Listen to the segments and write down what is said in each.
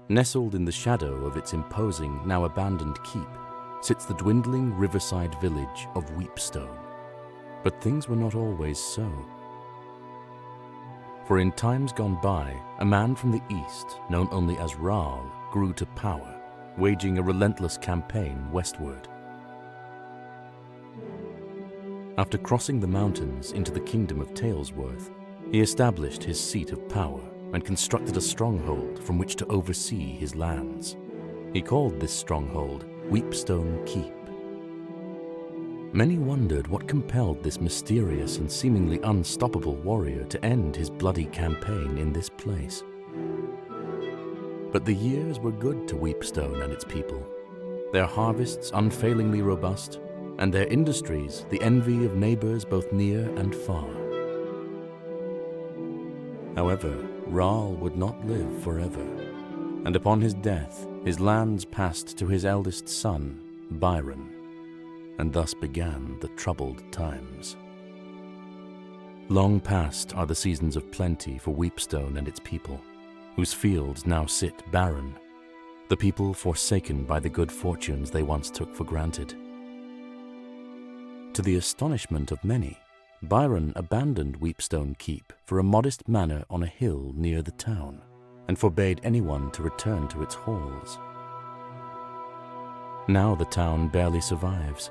Nestled in the shadow of its imposing, now abandoned keep, sits the dwindling riverside village of Weepstone. But things were not always so. For in times gone by, a man from the east, known only as Raal, grew to power, waging a relentless campaign westward. After crossing the mountains into the kingdom of Talesworth, he established his seat of power and constructed a stronghold from which to oversee his lands. He called this stronghold Weepstone Keep. Many wondered what compelled this mysterious and seemingly unstoppable warrior to end his bloody campaign in this place. But the years were good to Weepstone and its people, their harvests unfailingly robust, and their industries the envy of neighbors both near and far. However, Raal would not live forever, and upon his death, his lands passed to his eldest son, Byron, and thus began the troubled times. Long past are the seasons of plenty for Weepstone and its people, whose fields now sit barren, the people forsaken by the good fortunes they once took for granted. To the astonishment of many, Byron abandoned Weepstone Keep for a modest manor on a hill near the town, and forbade anyone to return to its halls. Now the town barely survives,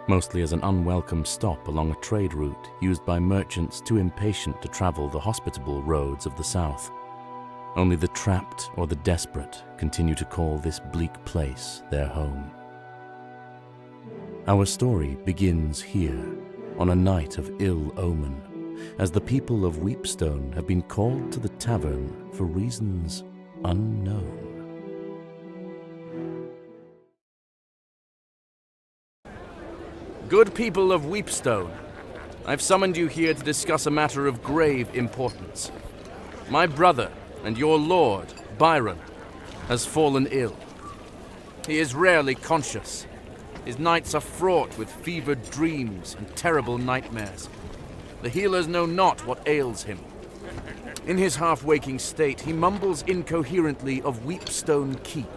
mostly as an unwelcome stop along a trade route used by merchants too impatient to travel the hospitable roads of the south. Only the trapped or the desperate continue to call this bleak place their home. Our story begins here, on a night of ill omen, as the people of Weepstone have been called to the tavern for reasons unknown. Good people of Weepstone, I've summoned you here to discuss a matter of grave importance. My brother and your lord, Byron, has fallen ill. He is rarely conscious. His nights are fraught with fevered dreams and terrible nightmares. The healers know not what ails him. In his half-waking state, he mumbles incoherently of Weepstone Keep,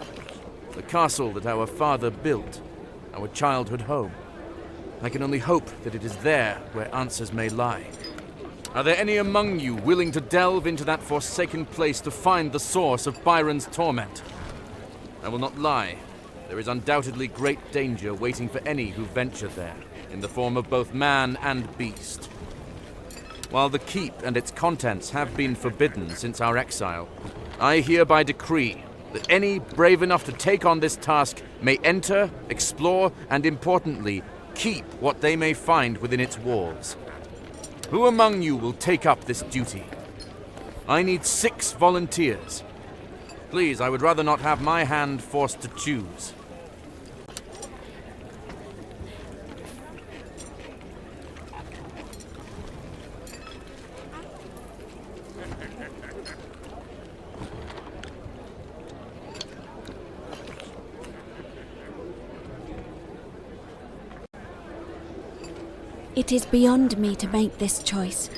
the castle that our father built, our childhood home. I can only hope that it is there where answers may lie. Are there any among you willing to delve into that forsaken place to find the source of Byron's torment? I will not lie. There is undoubtedly great danger waiting for any who venture there, in the form of both man and beast. While the keep and its contents have been forbidden since our exile, I hereby decree that any brave enough to take on this task may enter, explore, and importantly, keep what they may find within its walls. Who among you will take up this duty? I need 6 volunteers. Please, I would rather not have my hand forced to choose. It is beyond me to make this choice.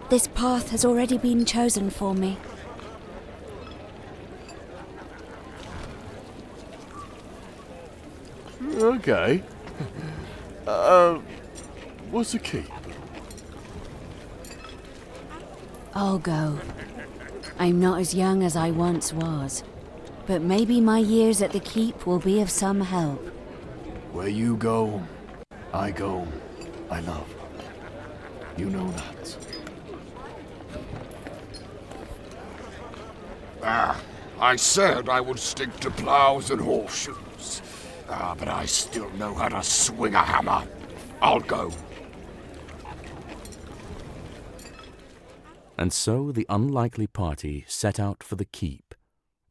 This path has already been chosen for me. Okay. What's a keep? I'll go. I'm not as young as I once was, but maybe my years at the keep will be of some help. Where you go, I go. I love. You know that. I said I would stick to plows and horseshoes. But I still know how to swing a hammer. I'll go. And so the unlikely party set out for the keep,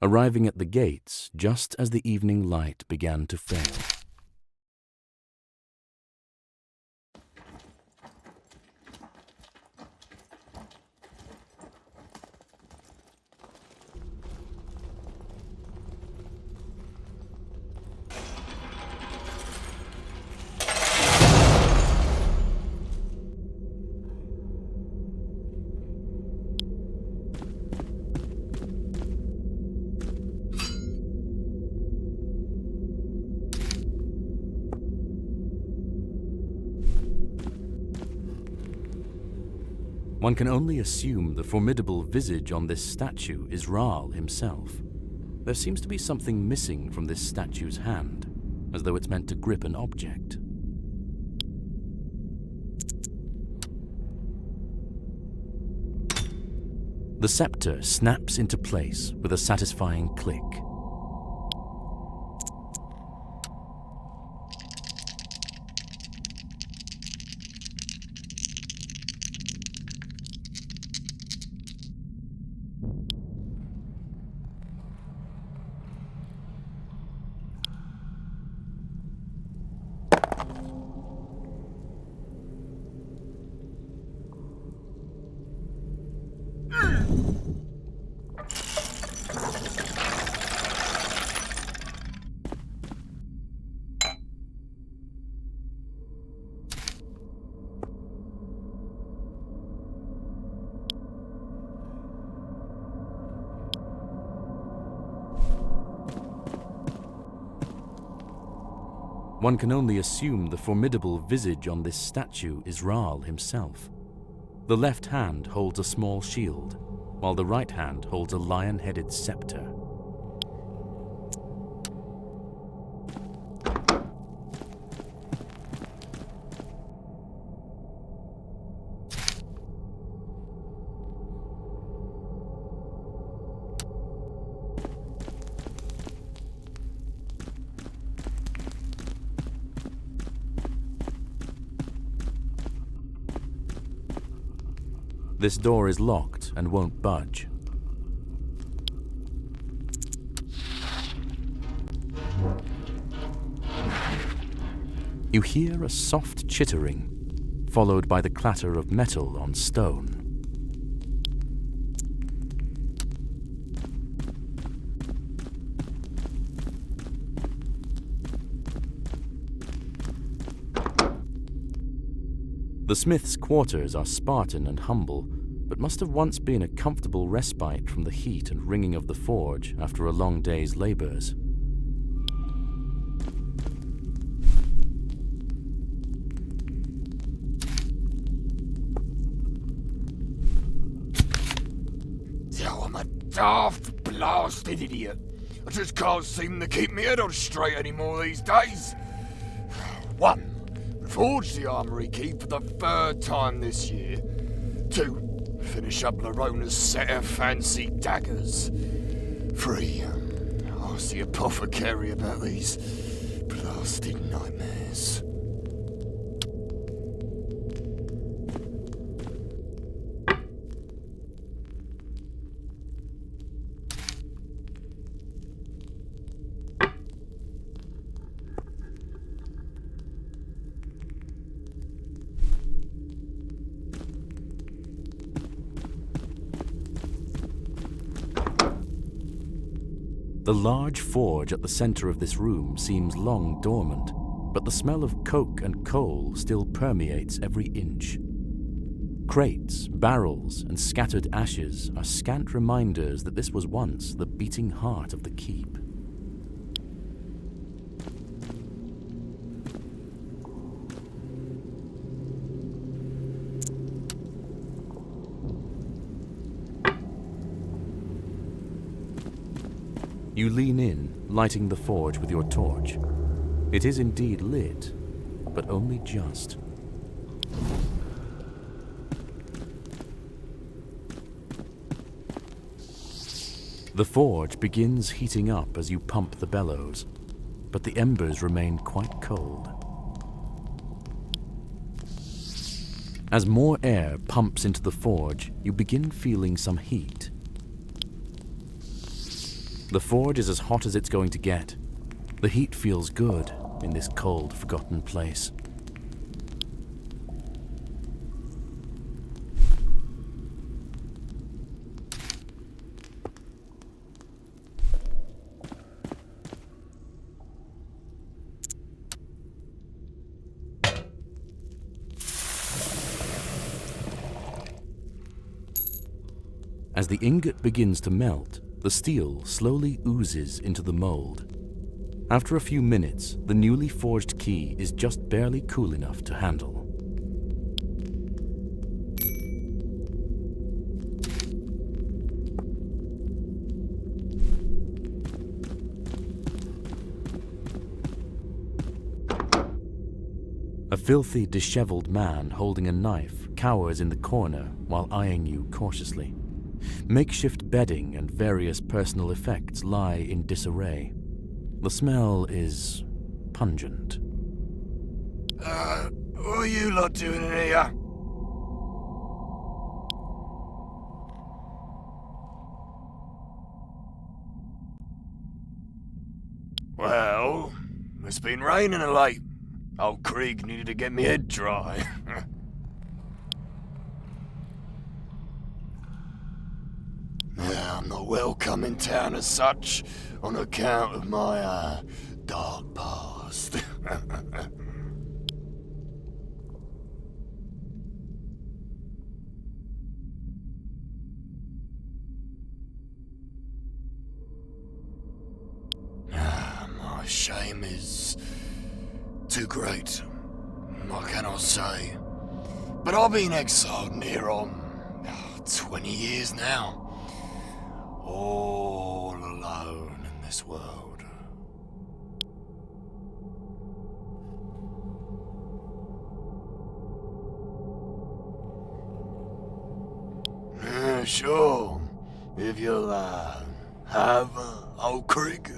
arriving at the gates just as the evening light began to fail. One can only assume the formidable visage on this statue is Raal himself. There seems to be something missing from this statue's hand, as though it's meant to grip an object. The scepter snaps into place with a satisfying click. One can only assume the formidable visage on this statue is Raal himself. The left hand holds a small shield, while the right hand holds a lion-headed scepter. This door is locked and won't budge. You hear a soft chittering, followed by the clatter of metal on stone. The smith's quarters are Spartan and humble, but must have once been a comfortable respite from the heat and ringing of the forge after a long day's labours. Oh, I'm a daft, blasted idiot. I just can't seem to keep my head on straight anymore these days. 1. Forge the armory key for the 3rd time this year. 2. Finish up Larona's set of fancy daggers. 3. Ask the apothecary about these blasted nightmares. The large forge at the center of this room seems long dormant, but the smell of coke and coal still permeates every inch. Crates, barrels, and scattered ashes are scant reminders that this was once the beating heart of the keep. You lean in, lighting the forge with your torch. It is indeed lit, but only just. The forge begins heating up as you pump the bellows, but the embers remain quite cold. As more air pumps into the forge, you begin feeling some heat. The forge is as hot as it's going to get. The heat feels good in this cold, forgotten place. As the ingot begins to melt, the steel slowly oozes into the mold. After a few minutes, the newly forged key is just barely cool enough to handle. filthy, disheveled man holding a knife cowers in the corner while eyeing you cautiously. Makeshift bedding and various personal effects lie in disarray. The smell is pungent. What are you lot doing in here? Well, it's been raining of late. Old Krieg needed to get me head dry. Now, I'm not welcome in town as such, on account of my, dark past. My shame is too great, I cannot say. But I've been exiled near on 20 years now. All alone in this world. Sure, if you'll have old Krieg.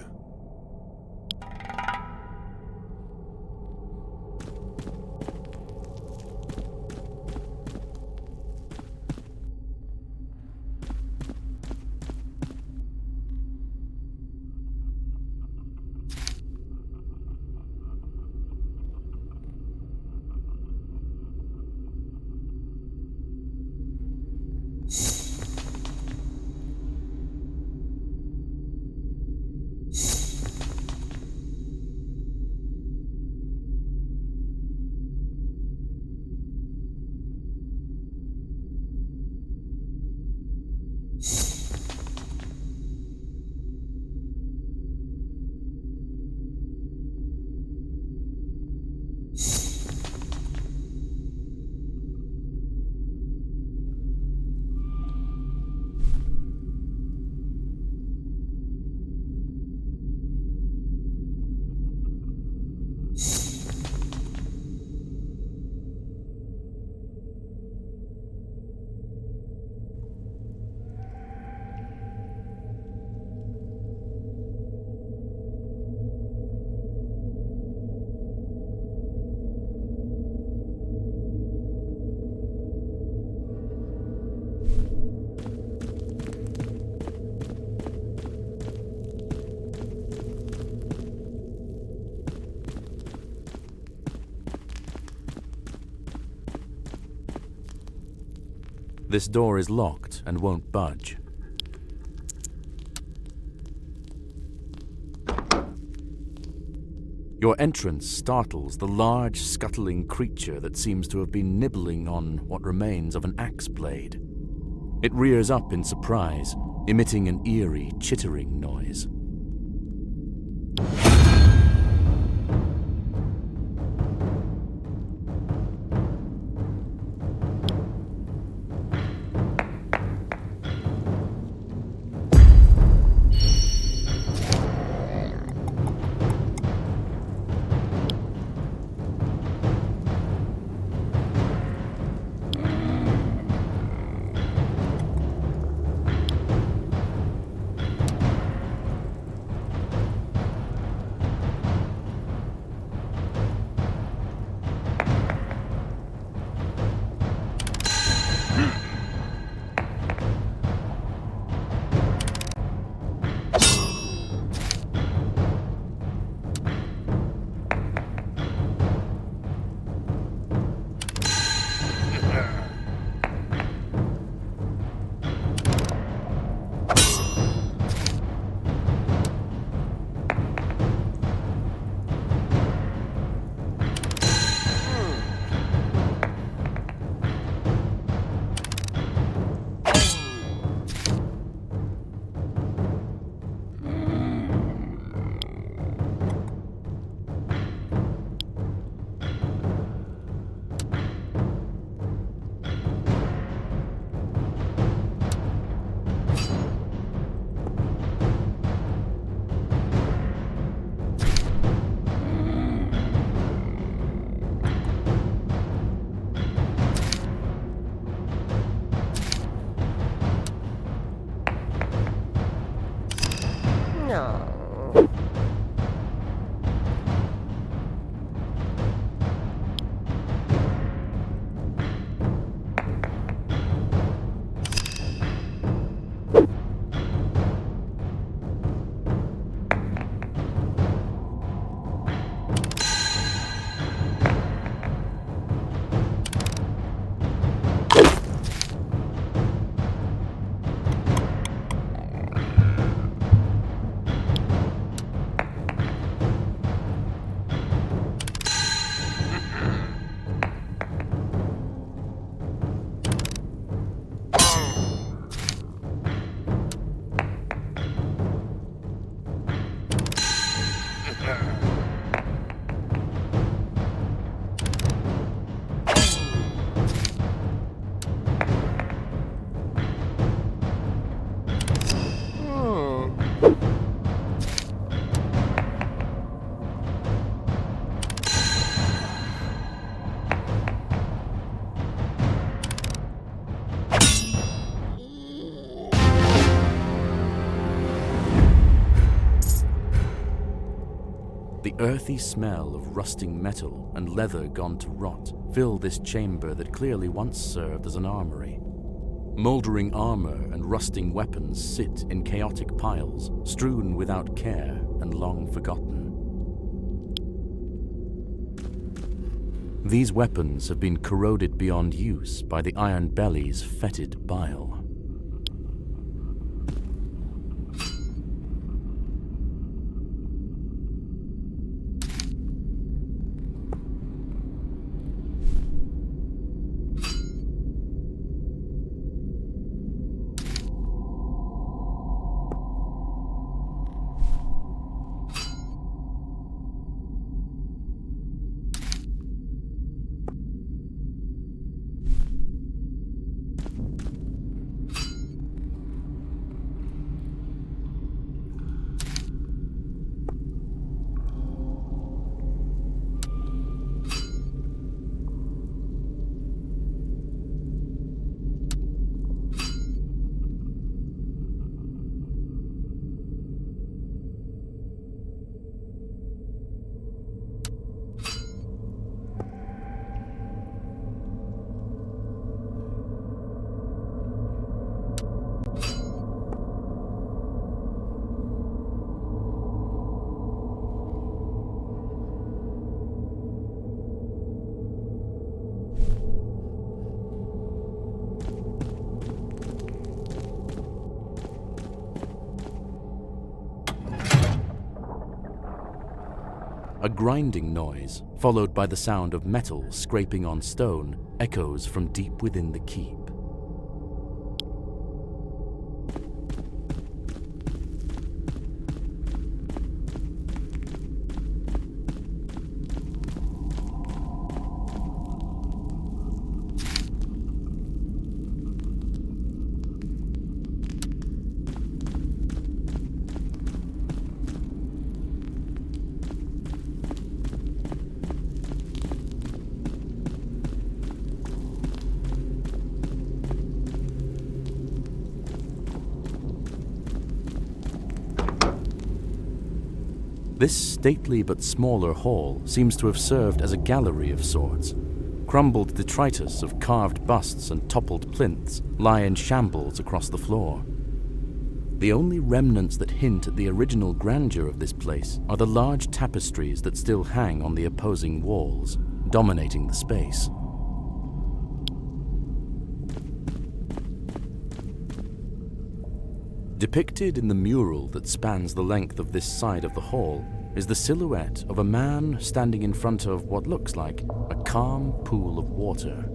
This door is locked and won't budge. Your entrance startles the large, scuttling creature that seems to have been nibbling on what remains of an axe blade. It rears up in surprise, emitting an eerie, chittering noise. No. The earthy smell of rusting metal and leather gone to rot fill this chamber that clearly once served as an armory. Moldering armor and rusting weapons sit in chaotic piles, strewn without care and long forgotten. These weapons have been corroded beyond use by the Iron Belly's fetid bile. A grinding noise, followed by the sound of metal scraping on stone, echoes from deep within the keep. This stately but smaller hall seems to have served as a gallery of sorts. Crumbled detritus of carved busts and toppled plinths lie in shambles across the floor. The only remnants that hint at the original grandeur of this place are the large tapestries that still hang on the opposing walls, dominating the space. Depicted in the mural that spans the length of this side of the hall is the silhouette of a man standing in front of what looks like a calm pool of water.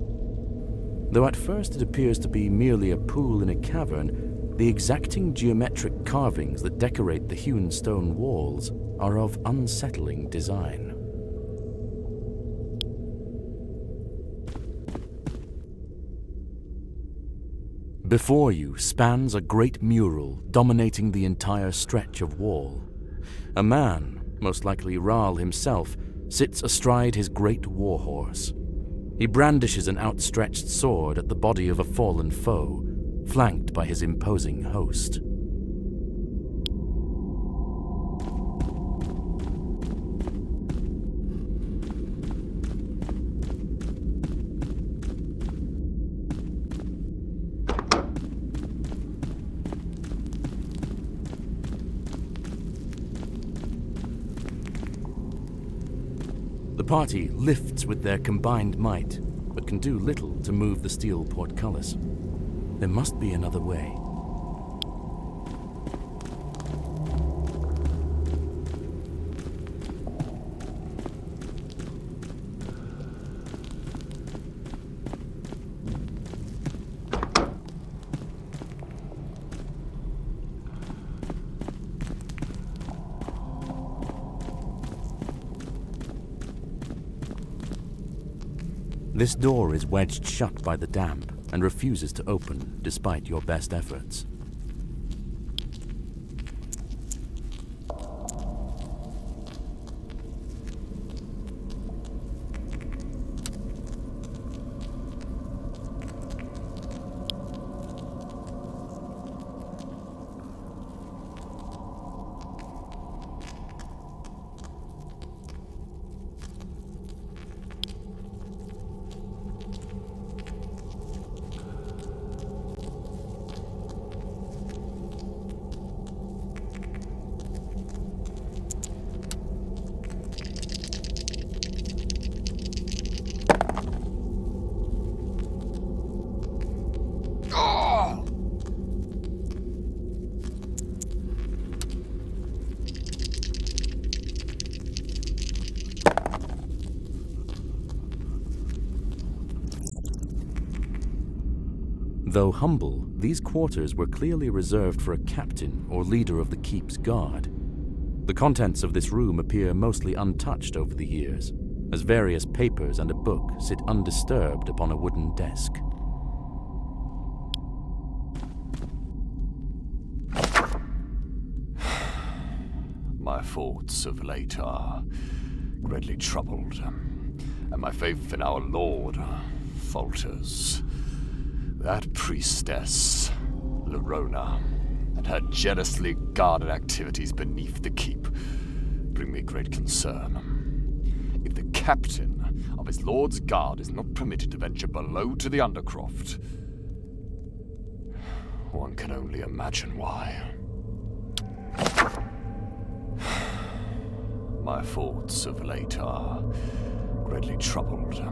Though at first it appears to be merely a pool in a cavern, the exacting geometric carvings that decorate the hewn stone walls are of unsettling design. Before you spans a great mural dominating the entire stretch of wall. A man, most likely Rahl himself, sits astride his great warhorse. He brandishes an outstretched sword at the body of a fallen foe, flanked by his imposing host. The party lifts with their combined might, but can do little to move the steel portcullis. There must be another way. This door is wedged shut by the damp and refuses to open despite your best efforts. Though humble, these quarters were clearly reserved for a captain or leader of the keep's guard. The contents of this room appear mostly untouched over the years, as various papers and a book sit undisturbed upon a wooden desk. My thoughts of late are greatly troubled, and my faith in our Lord falters. That priestess, Lorona, and her jealously guarded activities beneath the keep bring me great concern. If the captain of his lord's guard is not permitted to venture below to the Undercroft, one can only imagine why. My thoughts of late are greatly troubled.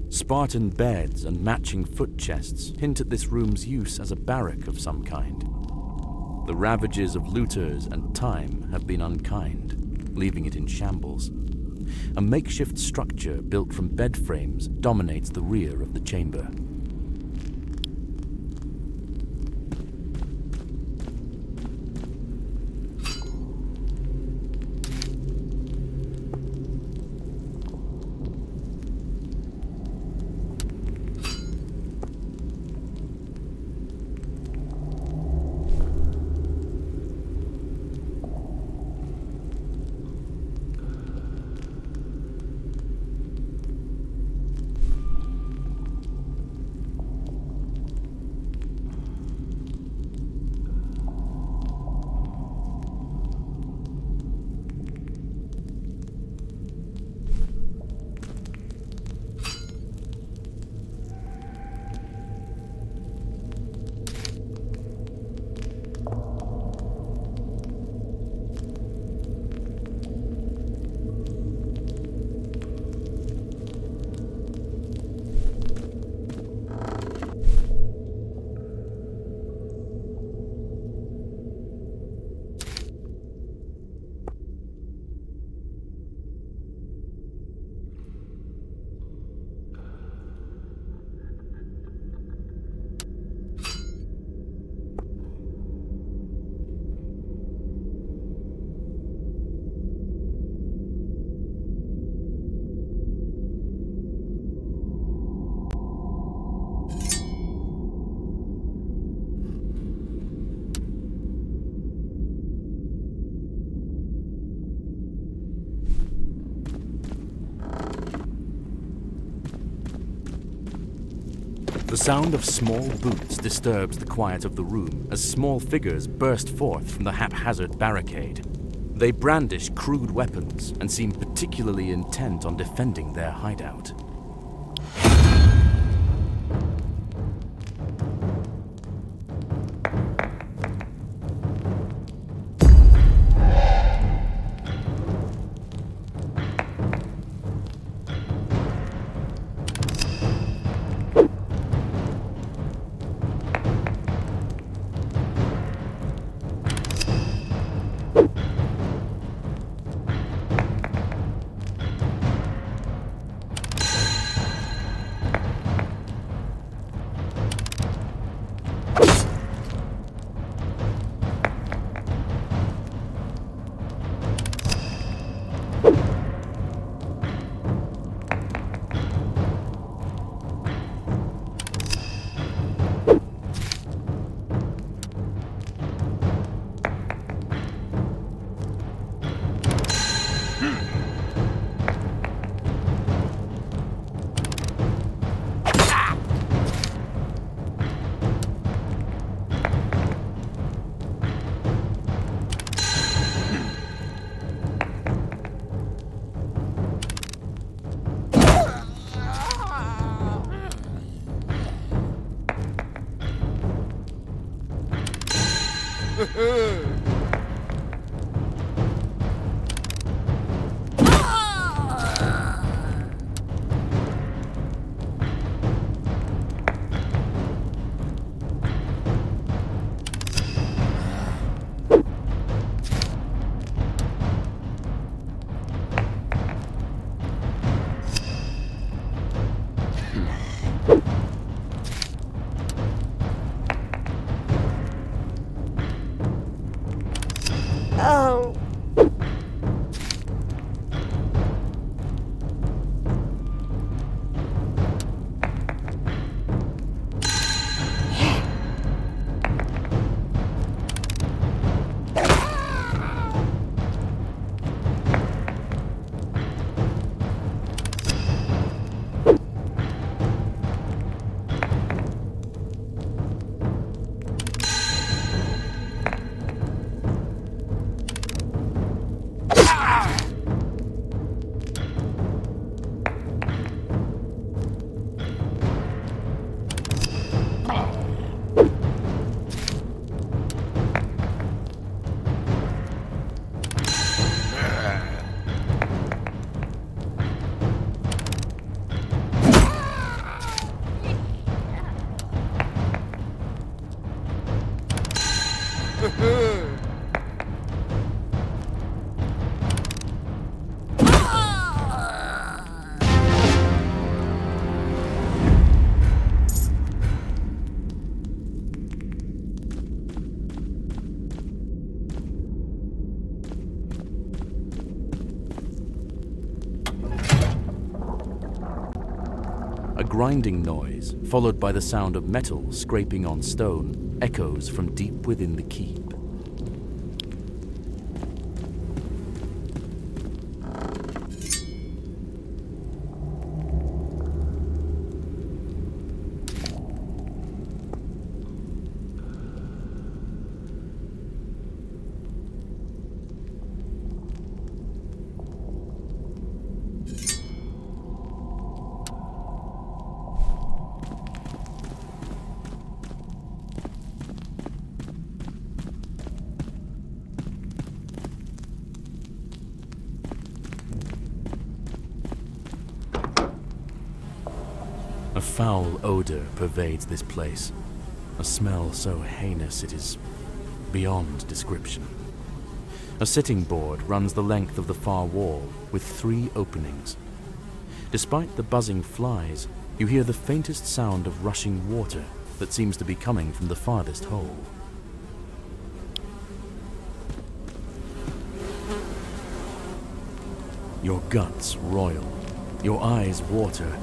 Spartan beds and matching foot chests hint at this room's use as a barrack of some kind. The ravages of looters and time have been unkind, leaving it in shambles. A makeshift structure built from bed frames dominates the rear of the chamber. The sound of small boots disturbs the quiet of the room as small figures burst forth from the haphazard barricade. They brandish crude weapons and seem particularly intent on defending their hideout. A grinding noise, followed by the sound of metal scraping on stone, echoes from deep within the keep. A foul odor pervades this place, a smell so heinous it is beyond description. A sitting board runs the length of the far wall with 3 openings. Despite the buzzing flies, you hear the faintest sound of rushing water that seems to be coming from the farthest hole. Your guts roil, your eyes water.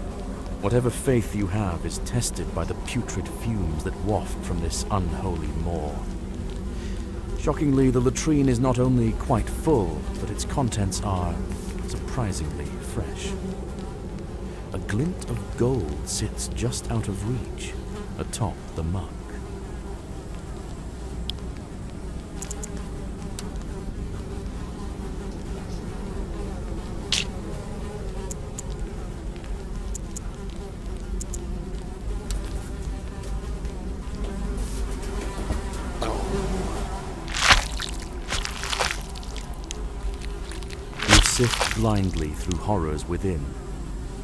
Whatever faith you have is tested by the putrid fumes that waft from this unholy maw. Shockingly, the latrine is not only quite full, but its contents are surprisingly fresh. A glint of gold sits just out of reach, atop the muck. You sift blindly through horrors within,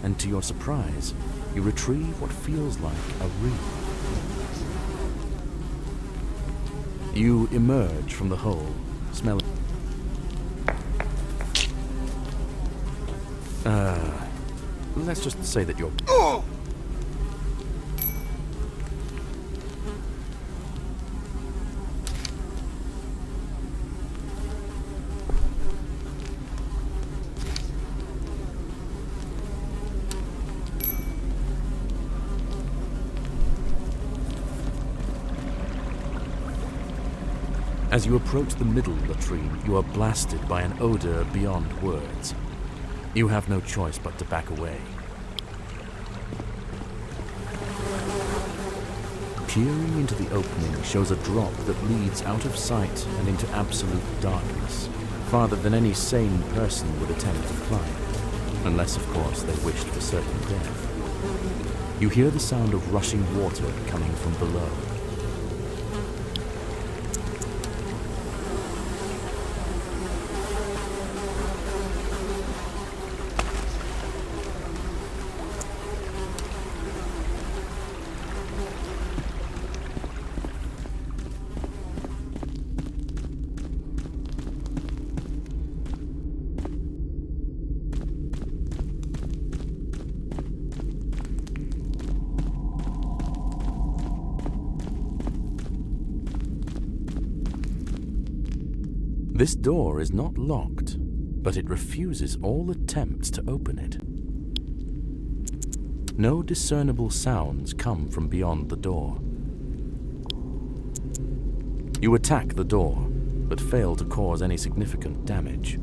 and to your surprise, you retrieve what feels like a ring. You emerge from the hole, smelling... let's just say that you're... As you approach the middle latrine, you are blasted by an odor beyond words. You have no choice but to back away. Peering into the opening shows a drop that leads out of sight and into absolute darkness, farther than any sane person would attempt to climb, unless, of course, they wished for certain death. You hear the sound of rushing water coming from below. This door is not locked, but it refuses all attempts to open it. No discernible sounds come from beyond the door. You attack the door, but fail to cause any significant damage.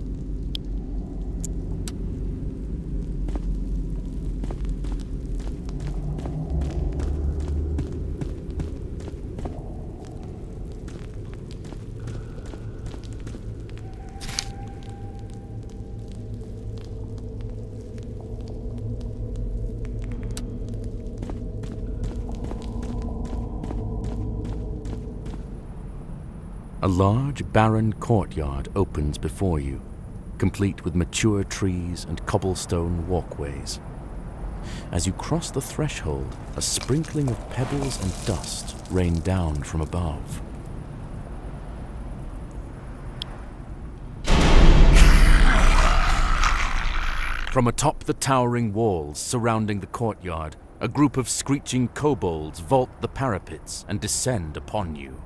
A large, barren courtyard opens before you, complete with mature trees and cobblestone walkways. As you cross the threshold, a sprinkling of pebbles and dust rain down from above. From atop the towering walls surrounding the courtyard, a group of screeching kobolds vault the parapets and descend upon you.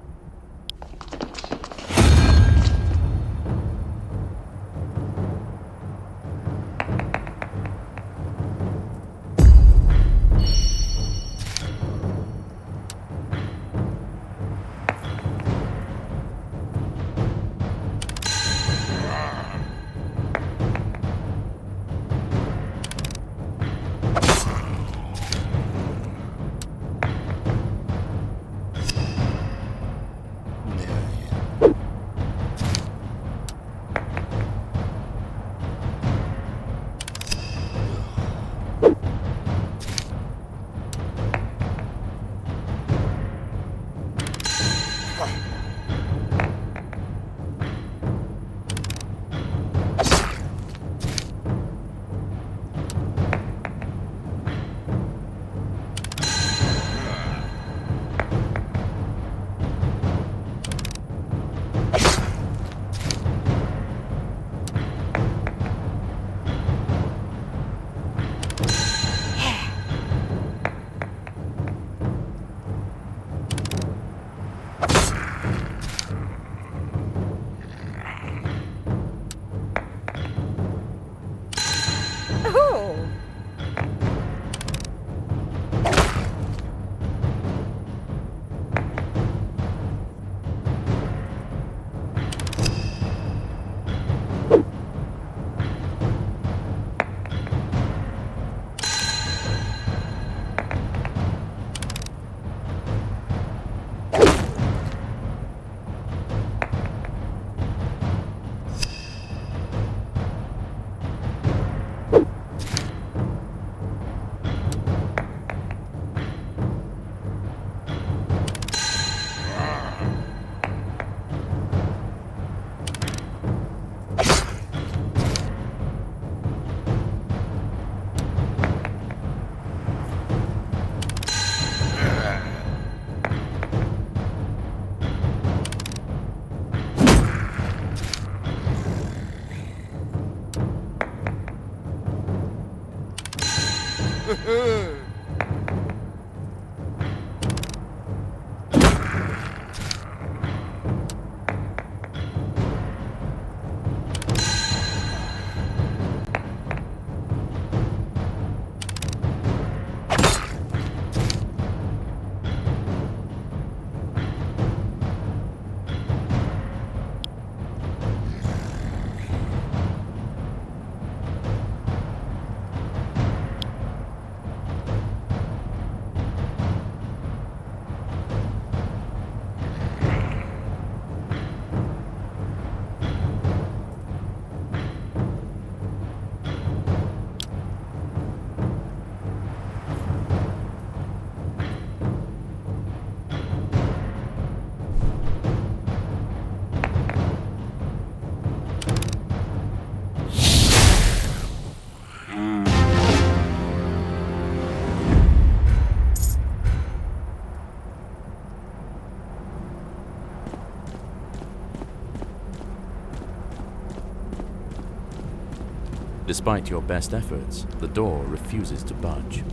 Despite your best efforts, the door refuses to budge.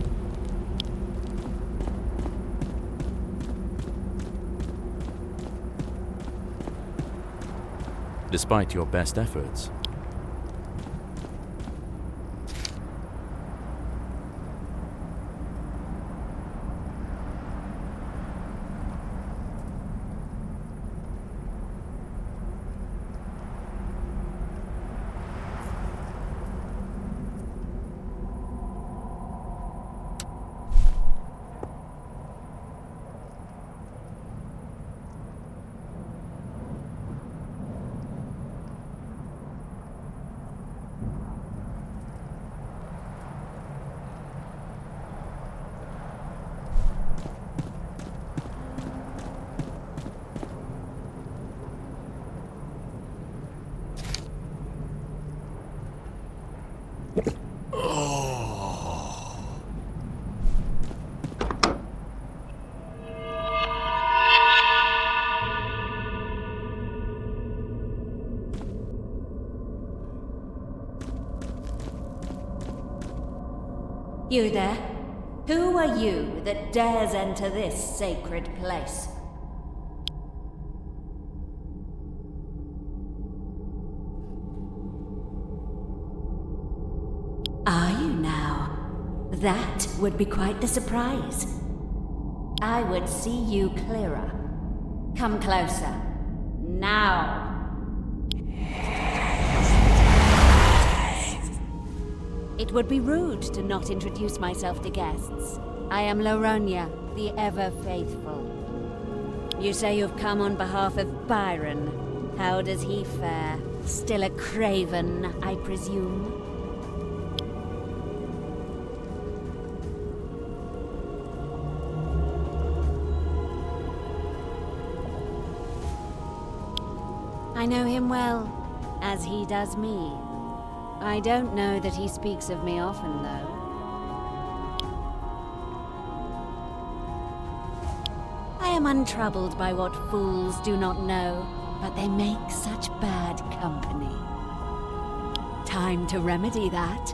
Despite your best efforts, You there? Who are you that dares enter this sacred place? Are you now? That would be quite the surprise. I would see you clearer. Come closer. Now. It would be rude to not introduce myself to guests. I am Laronia, the ever-faithful. You say you've come on behalf of Byron. How does he fare? Still a craven, I presume? I know him well, as he does me. I don't know that he speaks of me often, though. I am untroubled by what fools do not know, but they make such bad company. Time to remedy that.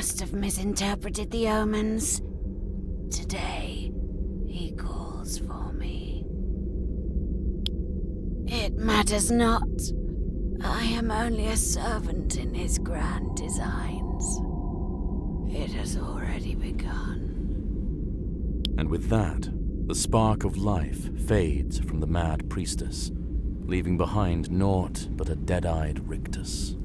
must have misinterpreted the omens. Today, he calls for me. It matters not. I am only a servant in his grand designs. It has already begun. And with that, the spark of life fades from the mad priestess, leaving behind naught but a dead-eyed rictus.